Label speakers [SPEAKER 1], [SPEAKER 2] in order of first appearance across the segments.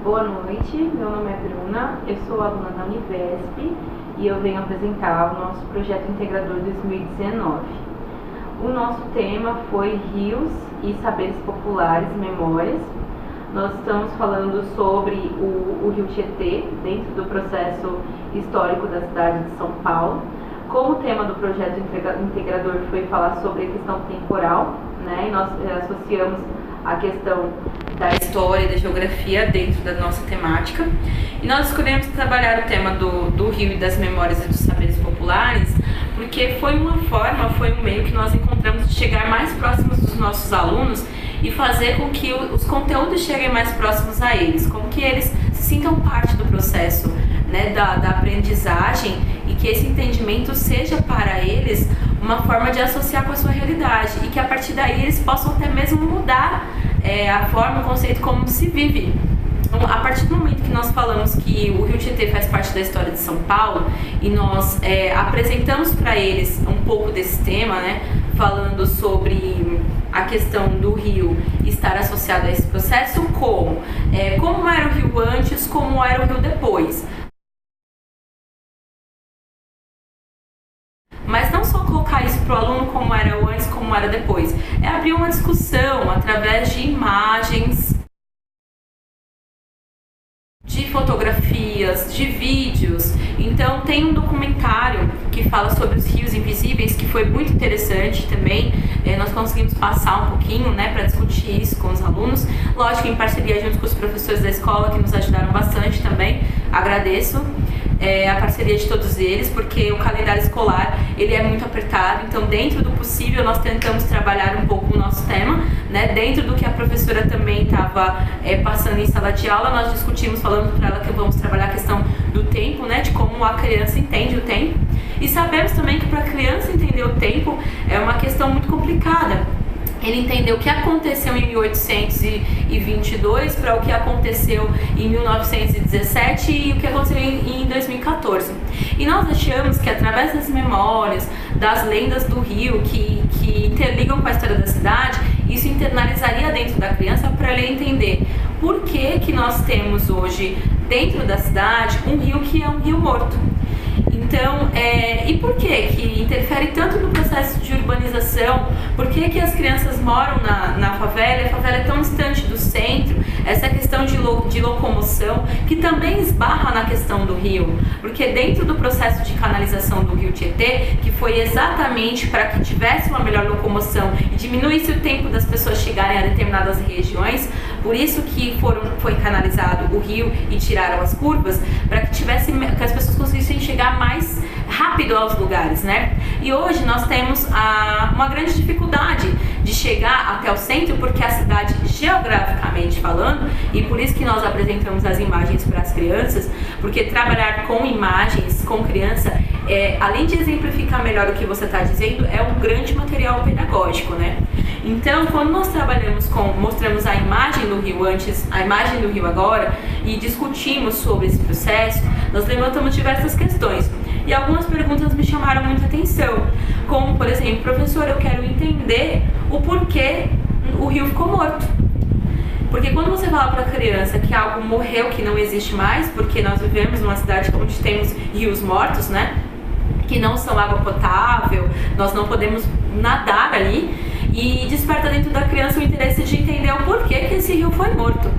[SPEAKER 1] Boa noite, meu nome é Bruna, eu sou aluna da Univesp e eu venho apresentar o nosso projeto integrador 2019. O nosso tema foi Rios e Saberes Populares e Memórias. Nós estamos falando sobre o Rio Tietê, dentro do processo histórico da cidade de São Paulo. Como o tema do projeto integrador foi falar sobre a questão temporal, né, e nós associamos a questão da história e da geografia dentro da nossa temática. E nós escolhemos trabalhar o tema do Rio e das memórias e dos saberes populares, porque foi um meio que nós encontramos de chegar mais próximos dos nossos alunos e fazer com que os conteúdos cheguem mais próximos a eles, com que eles se sintam parte do processo, né, da aprendizagem, e que esse entendimento seja para eles uma forma de associar com a sua realidade e que a partir daí eles possam até mesmo mudar a forma, o conceito como se vive. Então, a partir do momento que nós falamos que o Rio Tietê faz parte da história de São Paulo e nós apresentamos para eles um pouco desse tema, né, falando sobre a questão do rio estar associado a esse processo, como era o rio antes, como era o rio depois. Mas não só colocar isso para o aluno como era o antes, como era depois. É abrir uma discussão através de imagens, de fotografias, de vídeos. Então tem um documentário que fala sobre os rios invisíveis, que foi muito interessante também. Nós conseguimos passar um pouquinho, né, para discutir isso com os alunos. Lógico, em parceria junto com os professores da escola, que nos ajudaram bastante também. Agradeço a parceria de todos eles, porque o calendário escolar ele é muito apertado, então dentro do possível nós tentamos trabalhar um pouco o nosso tema, né? Dentro do que a professora também estava passando em sala de aula, nós discutimos, falando para ela que vamos trabalhar a questão do tempo, né? De como a criança entende o tempo, e sabemos também que para a criança entender o tempo é uma questão muito complicada. Ele entendeu o que aconteceu em 1822 para o que aconteceu em 1917 e o que aconteceu em 2014. E nós achamos que através das memórias, das lendas do Rio que interligam com a história da cidade, isso internalizaria dentro da criança para ele entender por que nós temos hoje dentro da cidade um rio que é um rio morto. Então, e por que interfere tanto no processo de urbanização? Por que as crianças moram na favela? A favela é tão distante do centro, essa questão de locomoção, que também esbarra na questão do rio. Porque dentro do processo de canalização do Rio Tietê, que foi exatamente para que tivesse uma melhor locomoção e diminuísse o tempo das pessoas chegarem a determinadas regiões, por isso que foi canalizado o rio e tiraram as curvas, para que as pessoas conseguissem chegar mais rápido aos lugares, né? E hoje nós temos uma grande dificuldade de chegar até o centro, porque a cidade, geograficamente falando, e por isso que nós apresentamos as imagens para as crianças, porque trabalhar com imagens, com criança, além de exemplificar melhor o que você está dizendo, é um grande material pedagógico, né? Então, quando nós mostramos a imagem do rio antes, a imagem do rio agora, e discutimos sobre esse processo, nós levantamos diversas questões. E algumas perguntas me chamaram muita atenção, como, por exemplo, professor, eu quero entender o porquê o rio ficou morto. Porque quando você fala para a criança que algo morreu, que não existe mais, porque nós vivemos numa cidade onde temos rios mortos, né, que não são água potável, nós não podemos nadar ali, e desperta dentro da criança o interesse de entender o porquê que esse rio foi morto.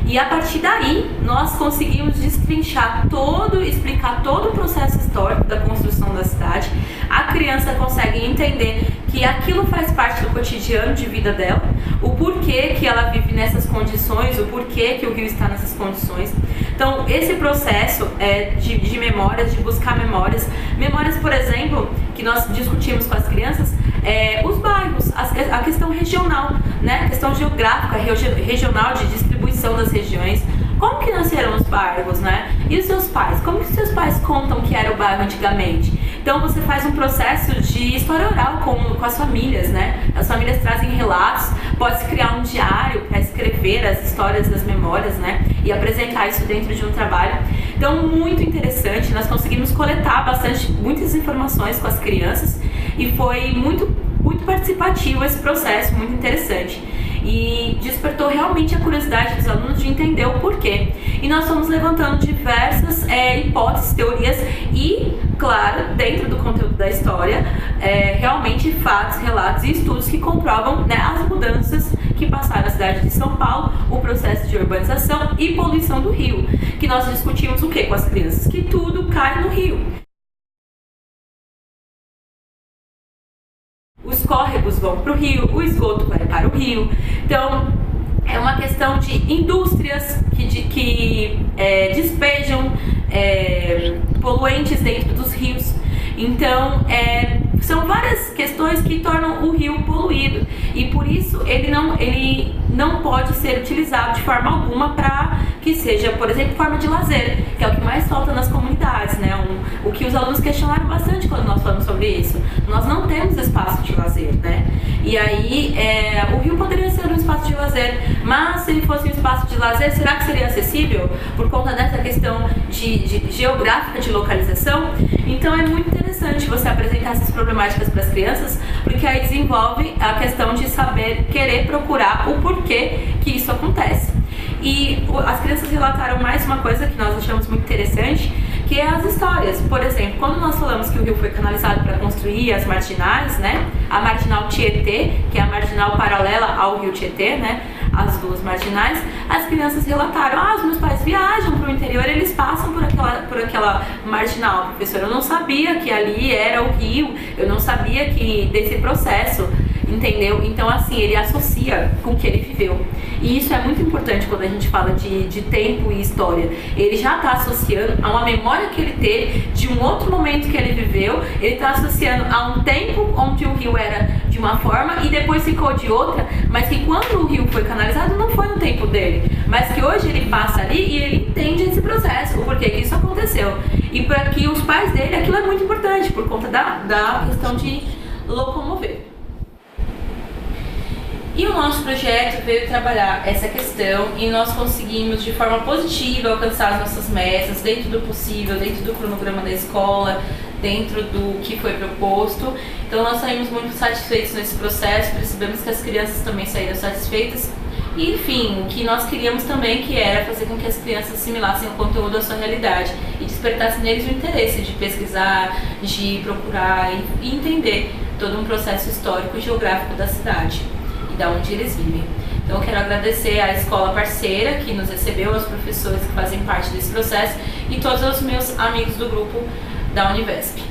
[SPEAKER 1] E a partir daí, nós conseguimos explicar todo o processo histórico da construção da cidade. A criança consegue entender que aquilo faz parte do cotidiano de vida dela, o porquê que ela vive nessas condições, o porquê que o rio está nessas condições. Então, esse processo de memórias, de buscar memórias, por exemplo, que nós discutimos com as crianças, os bairros, a questão regional, né? A questão geográfica, regional de distribuição das regiões. Como que nasceram os bairros, né? E os seus pais? Como que seus pais contam que era o bairro antigamente? Então você faz um processo de história oral com as famílias, né? As famílias trazem relatos, pode-se criar um diário para escrever as histórias das memórias, né? E apresentar isso dentro de um trabalho. Então, muito interessante, nós conseguimos coletar muitas informações com as crianças e foi muito participativo esse processo, muito interessante. e despertou realmente a curiosidade dos alunos de entender o porquê. E nós fomos levantando diversas hipóteses, teorias e, claro, dentro do conteúdo da história, realmente fatos, relatos e estudos que comprovam, né, as mudanças que passaram na cidade de São Paulo, o processo de urbanização e poluição do rio, que nós discutimos o que com as crianças? Que tudo cai no rio. Os córregos vão para o rio, o esgoto vai para o rio. Então, é uma questão de indústrias que despejam poluentes dentro dos rios. Então, são várias questões que tornam o rio poluído e por isso ele não pode ser utilizado de forma alguma para que seja, por exemplo, forma de lazer, que é o que mais falta nas comunidades, né? O que os alunos questionaram bastante quando nós falamos sobre isso. Nós não temos espaço de lazer, né? E aí, o rio poderia ser um espaço de lazer, mas se ele fosse um espaço de lazer, será que seria acessível por conta dessa questão geográfica de localização? Então é muito interessante você apresentar essas problemáticas para as crianças, porque aí desenvolve a questão de saber, querer procurar o porquê que isso acontece. E as crianças relataram mais uma coisa que nós achamos muito interessante, que é as histórias. Por exemplo, quando nós falamos que o rio foi canalizado para construir as marginais, né? A marginal Tietê, que é a marginal paralela ao rio Tietê, né? As duas marginais, as crianças relataram: os meus pais viajam para o interior, eles passam por aquela marginal, professor, eu não sabia que ali era o rio, eu não sabia que desse processo, entendeu? Então, assim, ele associa com o que ele viveu. E isso é muito importante quando a gente fala de tempo e história. Ele já está associando a uma memória que ele teve de um outro momento que ele viveu, ele está associando a um tempo onde o rio era de uma forma e depois ficou de outra, mas que quando o rio foi canalizado não foi no tempo dele, mas que hoje ele passa ali e ele entende esse processo, o porquê que isso aconteceu. E para que os pais dele, aquilo é muito importante, por conta da questão de locomover. E o nosso projeto veio trabalhar essa questão e nós conseguimos de forma positiva alcançar as nossas metas dentro do possível, dentro do cronograma da escola, dentro do que foi proposto. Então nós saímos muito satisfeitos nesse processo, percebemos que as crianças também saíram satisfeitas. E, enfim, o que nós queríamos também, que era fazer com que as crianças assimilassem o conteúdo à sua realidade e despertasse neles o interesse de pesquisar, de procurar e entender todo um processo histórico e geográfico da cidade da onde eles vivem. Então eu quero agradecer à escola parceira que nos recebeu, aos professores que fazem parte desse processo e todos os meus amigos do grupo da Univesp.